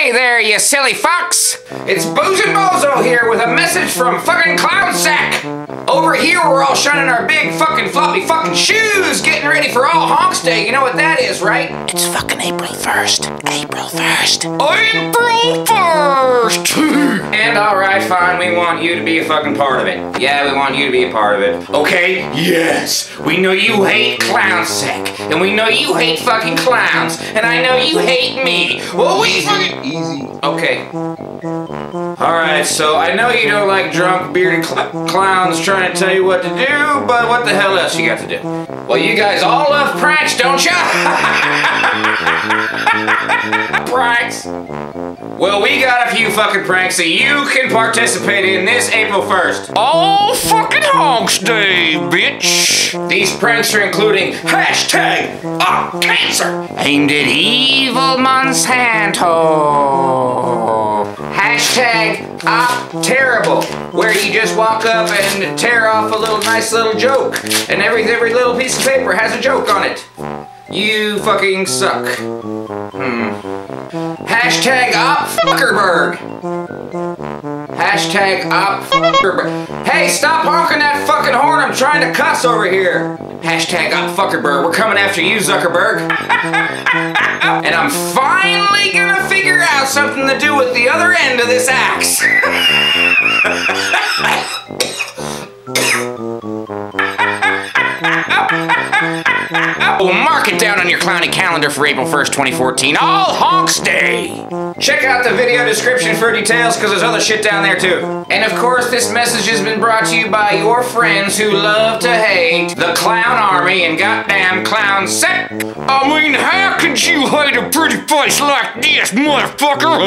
Hey there, you silly fucks! It's Boozin Bozo here with a message from fucking Clownsec! Over here, we're all shining our big fucking floppy fucking shoes, getting ready for All Honks Day. You know what that is, right? It's fucking April 1st. April 1st. April 1st! And alright, fine, we want you to be a fucking part of it. Yeah, we want you to be a part of it. Okay? Yes! We know you hate Clownsec, and we know you hate fucking clowns, and I know you hate me. Well, we fucking... Easy. Okay. Alright, so I know you don't like drunk, bearded clowns trying to tell you what to do, but what the hell else you got to do? Well, you guys all love pranks, don't ya? Pranks! Well, we got a few fucking pranks that you can participate in this April 1st. All fucking Honks Day, bitch! These pranks are including hashtag cancer, aimed at evil Monsanto. Hashtag terrible, where you just walk up and tear off a nice little joke, and every little piece of paper has a joke on it. You fucking suck. Hashtag Fuckerberg. Hashtag Fuckerberg. Hey, stop honking that fucking horn, I'm trying to cuss over here. Hashtag Fuckerberg, we're coming after you, Zuckerberg. And I'm finally gonna figure out something to do with the other end of this axe. Well, mark it down on your clowny calendar for April 1st, 2014, All Honks Day! Check out the video description for details, because there's other shit down there too. And of course, this message has been brought to you by your friends who love to hate the Clown Army and goddamn Clownsec. I mean, how could you hate a pretty face like this, motherfucker?